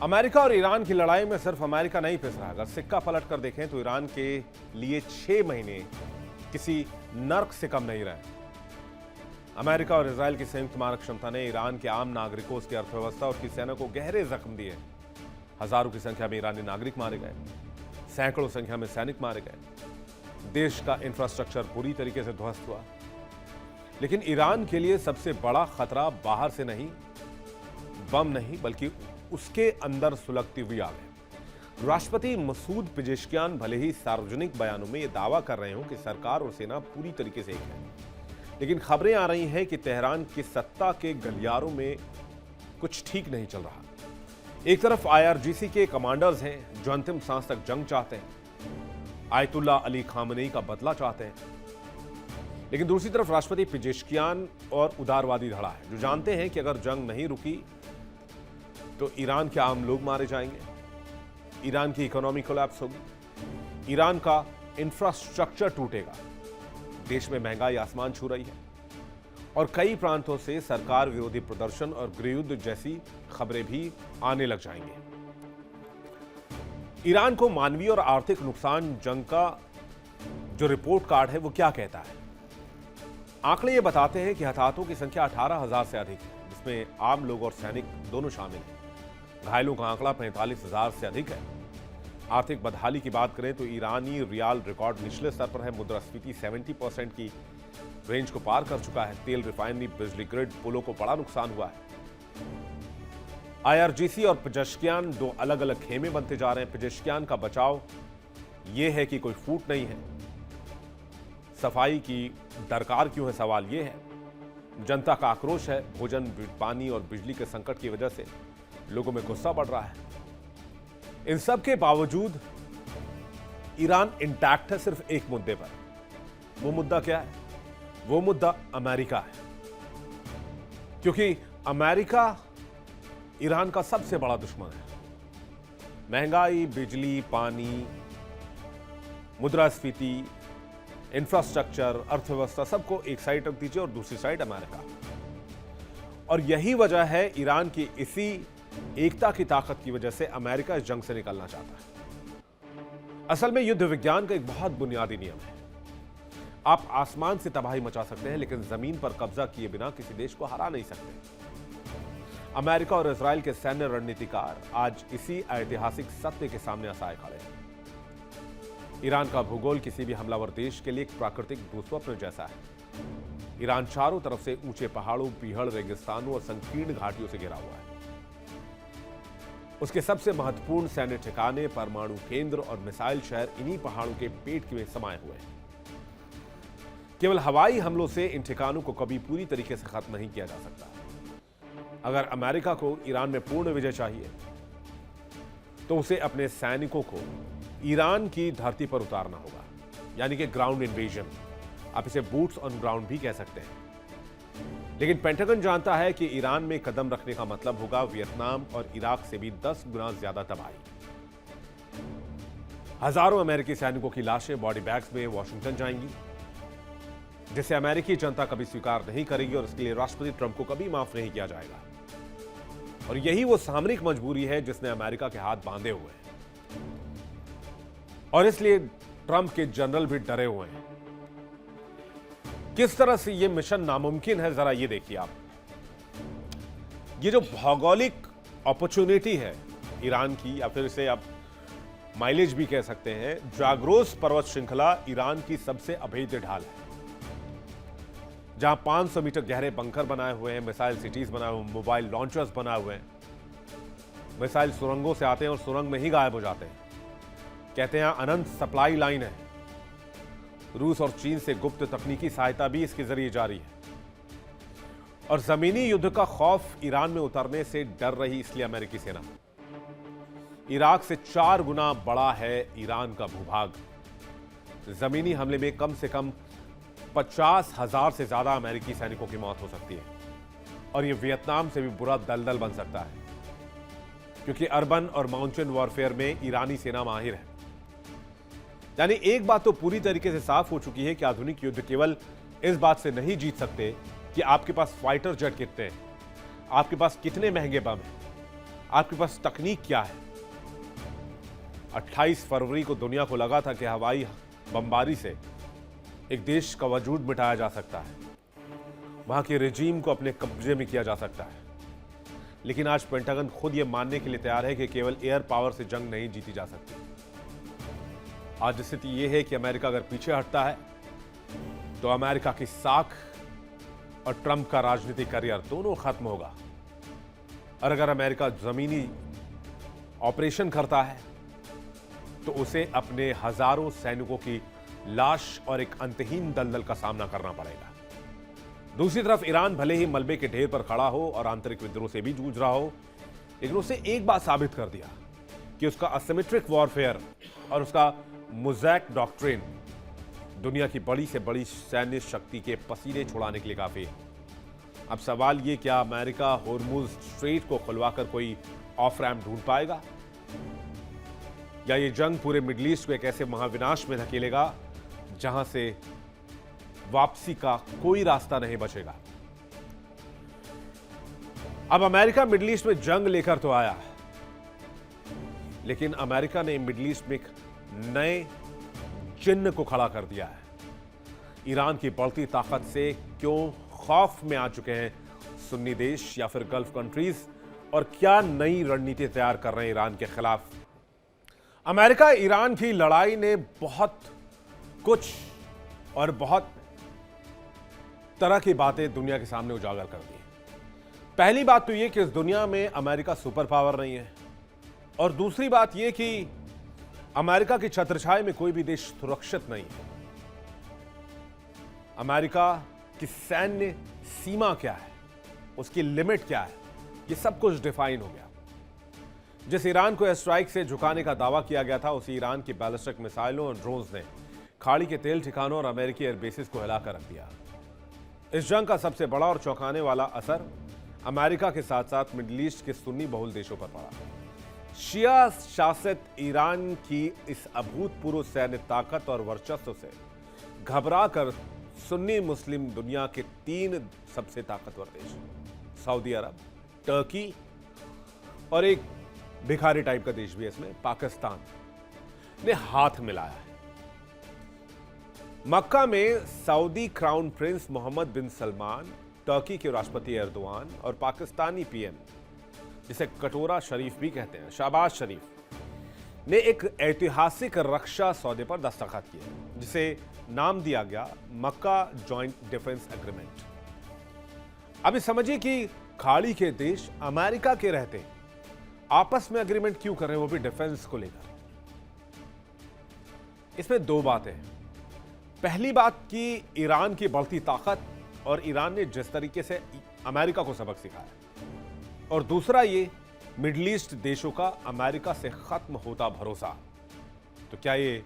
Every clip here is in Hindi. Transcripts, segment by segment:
अमेरिका और ईरान की लड़ाई में सिर्फ अमेरिका नहीं पिस रहा। अगर सिक्का पलट कर देखें तो ईरान के लिए 6 महीने किसी नर्क से कम नहीं रहे। अमेरिका और इजराइल की संयुक्त मारक क्षमता ने ईरान के आम नागरिकों, उसकी अर्थव्यवस्था और उसकी सेना को गहरे जख्म दिए। हजारों की संख्या में ईरानी नागरिक मारे गए, सैकड़ों संख्या में सैनिक मारे गए, देश का इंफ्रास्ट्रक्चर पूरी तरीके से ध्वस्त हुआ। लेकिन ईरान के लिए सबसे बड़ा खतरा बाहर से नहीं, बम नहीं, बल्कि उसके अंदर सुलगती हुई आग है। राष्ट्रपति मसूद पेजेश्कियान भले ही सार्वजनिक बयानों में यह दावा कर रहे हो कि सरकार और सेना पूरी तरीके से एक है, लेकिन खबरें आ रही हैं कि तेहरान की सत्ता के गलियारों में कुछ ठीक नहीं चल रहा। एक तरफ IRGC के कमांडर्स हैं जो अंतिम सांस तक जंग चाहते हैं, आयतुल्ला अली खामनेई का बदला चाहते हैं, लेकिन दूसरी तरफ राष्ट्रपति पेजेश्कियान और उदारवादी धड़ा है जो जानते हैं कि अगर जंग नहीं रुकी तो ईरान के आम लोग मारे जाएंगे, ईरान की इकोनॉमी कोलैप्स होगी, ईरान का इंफ्रास्ट्रक्चर टूटेगा, देश में महंगाई आसमान छू रही है और कई प्रांतों से सरकार विरोधी प्रदर्शन और गृहयुद्ध जैसी खबरें भी आने लग जाएंगी। ईरान को मानवीय और आर्थिक नुकसान जंग का जो रिपोर्ट कार्ड है वो क्या कहता है? आंकड़े ये बताते हैं कि हताहतों की संख्या 18,000 से अधिक है, जिसमें आम लोग और सैनिक दोनों शामिल हैं। घायलों का आंकड़ा 45,000 से अधिक है। आर्थिक बदहाली की बात करें तो ईरानी रियाल रिकॉर्ड निचले स्तर पर है। मुद्रास्फीति 70% की रेंज को पार कर चुका है। तेल रिफाइनरी, बिजली ग्रिड, पुलों को बड़ा नुकसान हुआ है। IRGC और पेजेश्कियान दो अलग अलग खेमे बनते जा रहे हैं। पेजेश्कियान का बचाव यह है कि कोई फूट नहीं है। सफाई की दरकार क्यों है, सवाल यह है। जनता का आक्रोश है। भोजन, पानी और बिजली के संकट की वजह से लोगों में गुस्सा बढ़ रहा है। इन सब के बावजूद ईरान इंटैक्ट है सिर्फ एक मुद्दे पर। वो मुद्दा क्या है? वो मुद्दा अमेरिका है, क्योंकि अमेरिका ईरान का सबसे बड़ा दुश्मन है। महंगाई, बिजली, पानी, मुद्रास्फीति, इंफ्रास्ट्रक्चर, अर्थव्यवस्था, सबको एक साइड रख दीजिए और दूसरी साइड अमेरिका। और यही वजह है ईरान की इसी एकता की ताकत की वजह से अमेरिका इस जंग से निकलना चाहता है। असल में युद्ध विज्ञान का एक बहुत बुनियादी नियम है। आप आसमान से तबाही मचा सकते हैं, लेकिन जमीन पर कब्जा किए बिना किसी देश को हरा नहीं सकते। अमेरिका और इजराइल के सैन्य रणनीतिकार आज इसी ऐतिहासिक सत्य के सामने असहाय खड़े हैं। ईरान का भूगोल किसी भी हमलावर देश के लिए एक प्राकृतिक दुस्वप्न जैसा है। ईरान चारों तरफ से ऊंचे पहाड़ों, पीहड़, रेगिस्तानों और संकीर्ण घाटियों से घिरा हुआ है। उसके सबसे महत्वपूर्ण सैन्य ठिकाने, परमाणु केंद्र और मिसाइल शहर इन्हीं पहाड़ों के पेट में समाये हुए हैं। केवल हवाई हमलों से इन ठिकानों को कभी पूरी तरीके से खत्म नहीं किया जा सकता। अगर अमेरिका को ईरान में पूर्ण विजय चाहिए तो उसे अपने सैनिकों को ईरान की धरती पर उतारना होगा, यानी कि ग्राउंड इन्वेजन। आप इसे बूट्स ऑन ग्राउंड भी कह सकते हैं। लेकिन पेंटागन जानता है कि ईरान में कदम रखने का मतलब होगा वियतनाम और इराक से भी 10 गुना ज्यादा तबाही। हजारों अमेरिकी सैनिकों की लाशें बॉडी बैग्स में वॉशिंगटन जाएंगी, जिसे अमेरिकी जनता कभी स्वीकार नहीं करेगी और इसके लिए राष्ट्रपति ट्रंप को कभी माफ नहीं किया जाएगा। और यही वो सामरिक मजबूरी है जिसने अमेरिका के हाथ बांधे हुए हैं, और इसलिए ट्रंप के जनरल भी डरे हुए हैं। किस तरह से यह मिशन नामुमकिन है, जरा ये देखिए आप। ये जो भौगोलिक अपॉर्चुनिटी है ईरान की, या फिर इसे आप माइलेज भी कह सकते हैं, जाग्रोस पर्वत श्रृंखला ईरान की सबसे अभेद्य ढाल है, जहां 500 मीटर गहरे बंकर बनाए हुए हैं, मिसाइल सिटीज बनाए हुए हैं, मोबाइल लॉन्चर्स बनाए हुए हैं। मिसाइल सुरंगों से आते हैं और सुरंग में ही गायब हो जाते हैं। कहते हैं अनंत सप्लाई लाइन है। रूस और चीन से गुप्त तकनीकी सहायता भी इसके जरिए जारी है। और जमीनी युद्ध का खौफ ईरान में उतरने से डर रही इसलिए अमेरिकी सेना। इराक से 4 गुना बड़ा है ईरान का भूभाग। जमीनी हमले में कम से कम 50,000 से ज्यादा अमेरिकी सैनिकों की मौत हो सकती है। और यह वियतनाम से भी बुरा दलदल बन सकता है, क्योंकि अर्बन और माउंटेन वॉरफेयर में ईरानी सेना माहिर है। यानी एक बात तो पूरी तरीके से साफ हो चुकी है कि आधुनिक युद्ध केवल इस बात से नहीं जीत सकते कि आपके पास फाइटर जेट कितने हैं, आपके पास कितने महंगे बम हैं। आपके पास तकनीक क्या है? 28 फरवरी को दुनिया को लगा था कि हवाई बमबारी से एक देश का वजूद मिटाया जा सकता है, वहां के रेजीम को अपने कब्जे में किया जा सकता है। लेकिन आज पेंटागन खुद यह मानने के लिए तैयार है कि केवल एयर पावर से जंग नहीं जीती जा सकती। आज स्थिति यह है कि अमेरिका अगर पीछे हटता है तो अमेरिका की साख और ट्रंप का राजनीतिक करियर दोनों खत्म होगा। और अगर अमेरिका जमीनी ऑपरेशन करता है तो उसे अपने हजारों सैनिकों की लाश और एक अंतहीन दलदल का सामना करना पड़ेगा। दूसरी तरफ ईरान भले ही मलबे के ढेर पर खड़ा हो और आंतरिक विद्रोह से भी जूझ रहा हो, लेकिन उसे एक बात साबित कर दिया कि उसका असिमेट्रिक वॉरफेयर और उसका मोज़ैक डॉक्ट्रिन दुनिया की बड़ी से बड़ी सैन्य शक्ति के पसीने छुड़ाने के लिए काफी है। अब सवाल ये, क्या अमेरिका होर्मुज स्ट्रेट को खुलवाकर कोई ऑफ रैम्प ढूंढ पाएगा, या ये जंग पूरे मिडिल ईस्ट को एक ऐसे महाविनाश में धकेलेगा जहां से वापसी का कोई रास्ता नहीं बचेगा। अब अमेरिका मिडिल ईस्ट में जंग लेकर तो आया, लेकिन अमेरिका ने मिडिल ईस्ट में एक नए चिन्ह को खड़ा कर दिया है। ईरान की बढ़ती ताकत से क्यों खौफ में आ चुके हैं सुन्नी देश या फिर गल्फ कंट्रीज, और क्या नई रणनीति तैयार कर रहे हैं ईरान के खिलाफ। अमेरिका ईरान की लड़ाई ने बहुत कुछ और बहुत तरह की बातें दुनिया के सामने उजागर कर दी। पहली बात तो यह कि इस दुनिया में अमेरिका सुपर पावर नहीं है, और दूसरी बात यह कि अमेरिका की छत्रछाया में कोई भी देश सुरक्षित नहीं है। अमेरिका की सैन्य सीमा क्या है, उसकी लिमिट क्या है, यह सब कुछ डिफाइन हो गया। जिस ईरान को एयर स्ट्राइक से झुकाने का दावा किया गया था, उसी ईरान की बैलिस्टिक मिसाइलों और ड्रोन्स ने खाड़ी के तेल ठिकानों और अमेरिकी एयरबेसिस को हिलाकर रख दिया। इस जंग का सबसे बड़ा और चौंकाने वाला असर अमेरिका के साथ साथ मिडिल ईस्ट के सुन्नी बहुल देशों पर पड़ा। शिया शासित ईरान की इस अभूतपूर्व सैन्य ताकत और वर्चस्व से घबराकर सुन्नी मुस्लिम दुनिया के 3 सबसे ताकतवर देश, सऊदी अरब, टर्की और एक भिखारी टाइप का देश भी है इसमें, पाकिस्तान, ने हाथ मिलाया है। मक्का में सऊदी क्राउन प्रिंस मोहम्मद बिन सलमान, टर्की के राष्ट्रपति एर्दोआन और पाकिस्तानी पीएम, जिसे कटोरा शरीफ भी कहते हैं, शहबाज शरीफ, ने एक ऐतिहासिक रक्षा सौदे पर दस्तखत किए, जिसे नाम दिया गया मक्का जॉइंट डिफेंस एग्रीमेंट। अभी समझिए कि खाड़ी के देश अमेरिका के रहते आपस में एग्रीमेंट क्यों कर रहे हैं, वो भी डिफेंस को लेकर। इसमें 2 बातें हैं। पहली बात कि ईरान की बढ़ती ताकत और ईरान ने जिस तरीके से अमेरिका को सबक सिखाया, और दूसरा ये मिडिल ईस्ट देशों का अमेरिका से खत्म होता भरोसा। तो क्या ये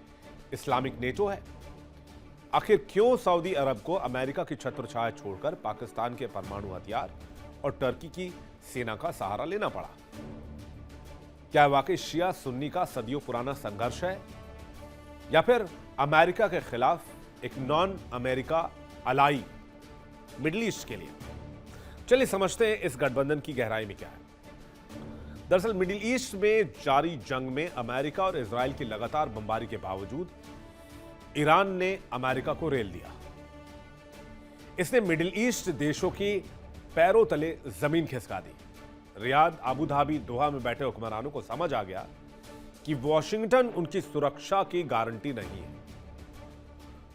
इस्लामिक नेटो है? आखिर क्यों सऊदी अरब को अमेरिका की छत्रछाया छोड़कर पाकिस्तान के परमाणु हथियार और टर्की की सेना का सहारा लेना पड़ा? क्या वाकई शिया सुन्नी का सदियों पुराना संघर्ष है, या फिर अमेरिका के खिलाफ एक non America ally Middle East के लिए? चलिए समझते हैं इस गठबंधन की गहराई में क्या है। दरअसल मिडिल ईस्ट में जारी जंग में अमेरिका और इजराइल की लगातार बमबारी के बावजूद ईरान ने अमेरिका को रेल दिया। इसने मिडिल ईस्ट देशों की पैरों तले जमीन खिसका दी। रियाद, अबू धाबी, दोहा में बैठे हुक्मरानों को समझ आ गया कि वॉशिंगटन उनकी सुरक्षा की गारंटी नहीं है।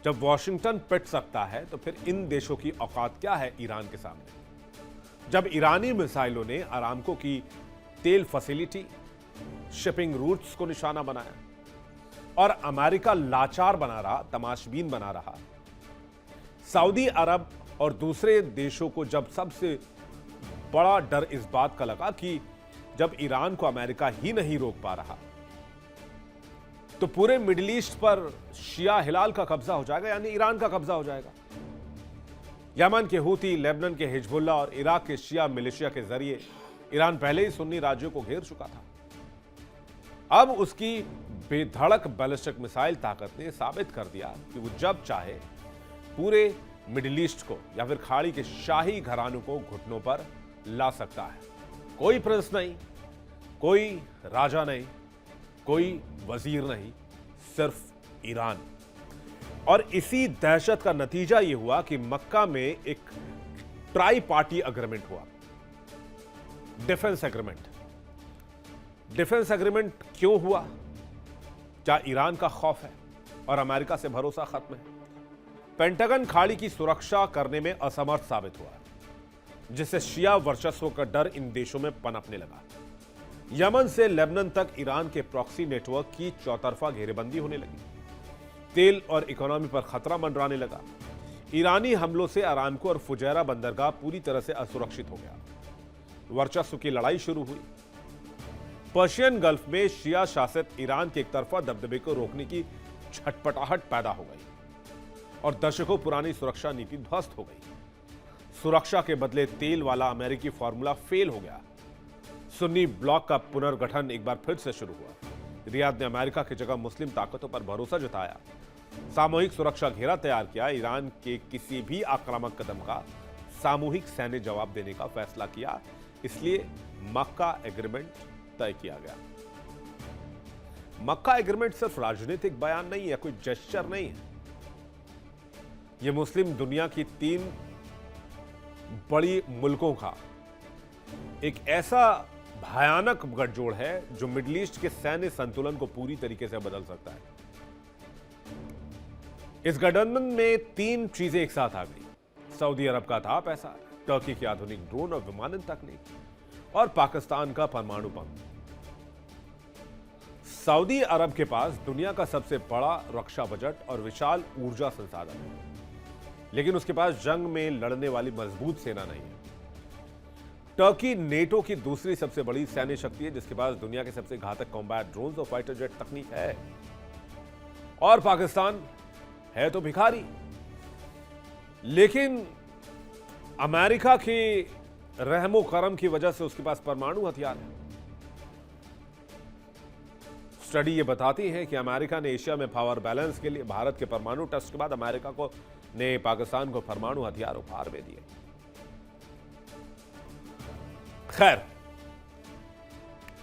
जब वॉशिंगटन पिट सकता है तो फिर इन देशों की औकात क्या है ईरान के सामने? जब ईरानी मिसाइलों ने अरामको की तेल फैसिलिटी, शिपिंग रूट्स को निशाना बनाया और अमेरिका लाचार बना रहा, तमाशबीन बना रहा, सऊदी अरब और दूसरे देशों को जब सबसे बड़ा डर इस बात का लगा कि जब ईरान को अमेरिका ही नहीं रोक पा रहा तो पूरे मिडिल ईस्ट पर शिया हिलाल का कब्जा हो जाएगा, यानी ईरान का कब्जा हो जाएगा। यमन के हूती, लेबनान के हिजबुल्लाह और इराक के शिया मिलिशिया के जरिए ईरान पहले ही सुन्नी राज्यों को घेर चुका था। अब उसकी बेधड़क बैलिस्टिक मिसाइल ताकत ने साबित कर दिया कि वो जब चाहे पूरे मिडिल ईस्ट को या फिर खाड़ी के शाही घरानों को घुटनों पर ला सकता है। कोई प्रिंस नहीं, कोई राजा नहीं, कोई वजीर नहीं, सिर्फ ईरान। और इसी दहशत का नतीजा यह हुआ कि मक्का में एक ट्राई पार्टी अग्रीमेंट हुआ, डिफेंस एग्रीमेंट। डिफेंस एग्रीमेंट क्यों हुआ? क्या ईरान का खौफ है और अमेरिका से भरोसा खत्म है? पेंटागन खाड़ी की सुरक्षा करने में असमर्थ साबित हुआ, जिससे शिया वर्चस्व का डर इन देशों में पनपने लगा। यमन से लेबनान तक ईरान के प्रॉक्सी नेटवर्क की चौतरफा घेरेबंदी होने लगी। तेल और इकोनॉमी पर खतरा मंडराने लगा। ईरानी हमलों से अरामको और फुजैरा बंदरगाह पूरी तरह से असुरक्षित हो गया। वर्चस्व की लड़ाई शुरू हुई। पर्शियन गल्फ में शिया शासित ईरान के एक तरफा दबदबे को रोकने की छटपटाहट पैदा हो गई और दशकों पुरानी सुरक्षा नीति ध्वस्त हो गई। सुरक्षा के बदले तेल वाला अमेरिकी फॉर्मूला फेल हो गया। सुन्नी ब्लॉक का पुनर्गठन एक बार फिर से शुरू हुआ। रियाद ने अमेरिका की जगह मुस्लिम ताकतों पर भरोसा जताया, सामूहिक सुरक्षा घेरा तैयार किया, ईरान के किसी भी आक्रामक कदम का सामूहिक सैन्य जवाब देने का फैसला किया। इसलिए मक्का एग्रीमेंट तय किया गया। मक्का एग्रीमेंट सिर्फ राजनीतिक बयान नहीं है, कोई जेस्चर नहीं है। यह मुस्लिम दुनिया की 3 बड़ी मुल्कों का एक ऐसा भयानक गठजोड़ है जो मिडिल ईस्ट के सैन्य संतुलन को पूरी तरीके से बदल सकता है। इस गठबंधन में 3 चीजें एक साथ आ गई। सऊदी अरब का था पैसा, टर्की की आधुनिक ड्रोन और विमानन तकनीक और पाकिस्तान का परमाणु पंख। सऊदी अरब के पास दुनिया का सबसे बड़ा रक्षा बजट और विशाल ऊर्जा संसाधन है, लेकिन उसके पास जंग में लड़ने वाली मजबूत सेना नहीं है। टर्की नेटो की दूसरी सबसे बड़ी सैन्य शक्ति है, जिसके पास दुनिया के सबसे घातक कॉम्बैट ड्रोन्स और फाइटर जेट तकनीक है। और पाकिस्तान है तो भिखारी, लेकिन अमेरिका के रहमो करम की वजह से उसके पास परमाणु हथियार है। स्टडी ये बताती है कि अमेरिका ने एशिया में पावर बैलेंस के लिए भारत के परमाणु टेस्ट के बाद अमेरिका को ने पाकिस्तान को परमाणु हथियार उपहार में दिए। खैर,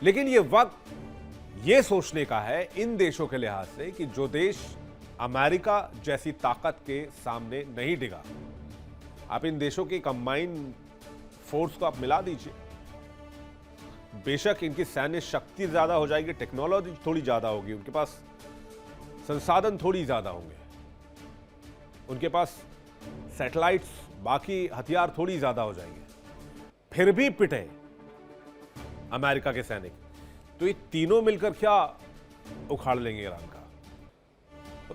लेकिन यह वक्त यह सोचने का है इन देशों के लिहाज से कि जो देश अमेरिका जैसी ताकत के सामने नहीं डिगा, आप इन देशों की कंबाइंड फोर्स को आप मिला दीजिए। बेशक इनकी सैन्य शक्ति ज्यादा हो जाएगी, टेक्नोलॉजी थोड़ी ज्यादा होगी, उनके पास संसाधन थोड़ी ज्यादा होंगे, उनके पास सैटेलाइट्स, बाकी हथियार थोड़ी ज्यादा हो जाएंगे, फिर भी पिटे अमेरिका के सैनिक, तो ये तीनों मिलकर क्या उखाड़ लेंगे ईरान का।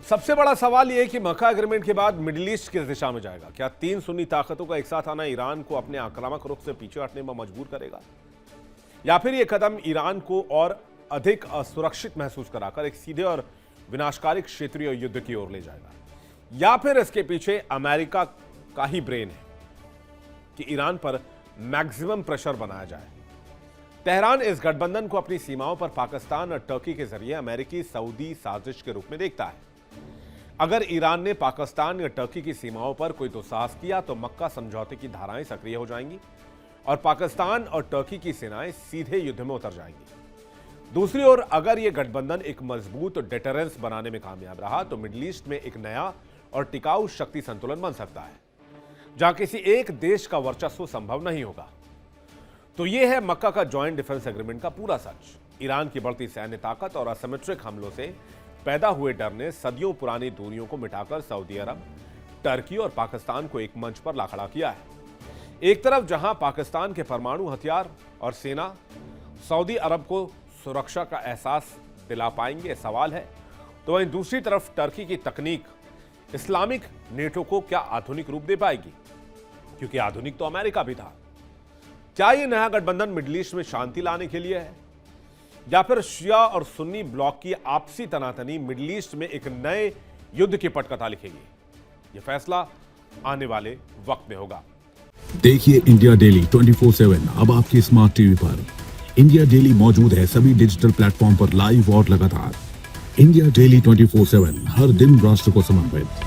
सबसे बड़ा सवाल यह है कि मक्का एग्रीमेंट के बाद मिडिल ईस्ट किस दिशा में जाएगा। क्या 3 सुन्नी ताकतों का एक साथ आना ईरान को अपने आक्रामक रुख से पीछे हटने में मजबूर करेगा, या फिर यह कदम ईरान को और अधिक असुरक्षित महसूस कराकर एक सीधे और विनाशकारी क्षेत्रीय युद्ध की ओर ले जाएगा, या फिर इसके पीछे अमेरिका का ही ब्रेन है कि ईरान पर मैक्सिमम प्रेशर बनाया जाए। तेहरान इस गठबंधन को अपनी सीमाओं पर पाकिस्तान और टर्की के जरिए अमेरिकी सऊदी साजिश के रूप में देखता है। अगर ईरान ने पाकिस्तान या टर्की की सीमाओं पर कोई दुस्साहस किया तो मक्का समझौते की धाराएं सक्रिय हो जाएंगी और पाकिस्तान और टर्की की सेनाएं सीधे युद्ध में उतर जाएंगी। दूसरी ओर अगर यह गठबंधन एक मजबूत डिटरेंस बनाने में कामयाब रहा तो मिडिल ईस्ट में एक नया और टिकाऊ शक्ति संतुलन बन सकता है, जहां किसी एक देश का वर्चस्व संभव नहीं होगा। तो यह है मक्का का जॉइंट डिफेंस एग्रीमेंट का पूरा सच। ईरान की बढ़ती सैन्य ताकत और असिमेट्रिक हमलों से पैदा हुए डर ने सदियों पुरानी दूरियों को मिटाकर सऊदी अरब, टर्की और पाकिस्तान को एक मंच पर ला खड़ा किया है। एक तरफ जहां पाकिस्तान के परमाणु हथियार और सेना सऊदी अरब को सुरक्षा का एहसास दिला पाएंगे, सवाल है, तो वहीं दूसरी तरफ टर्की की तकनीक इस्लामिक नेटो को क्या आधुनिक रूप दे पाएगी, क्योंकि आधुनिक तो अमेरिका भी था। क्या यह नया गठबंधन मिडिल ईस्ट में शांति लाने के लिए है, या फिर शिया और सुन्नी ब्लॉक की आपसी तनातनी मिडिल ईस्ट में एक नए युद्ध की पटकथा लिखेगी? यह फैसला आने वाले वक्त में होगा। देखिए इंडिया डेली 24/7 अब आपके स्मार्ट टीवी पर। इंडिया डेली मौजूद है सभी डिजिटल प्लेटफॉर्म पर लाइव और लगातार। इंडिया डेली 24/7 हर दिन राष्ट्र को समर्पित।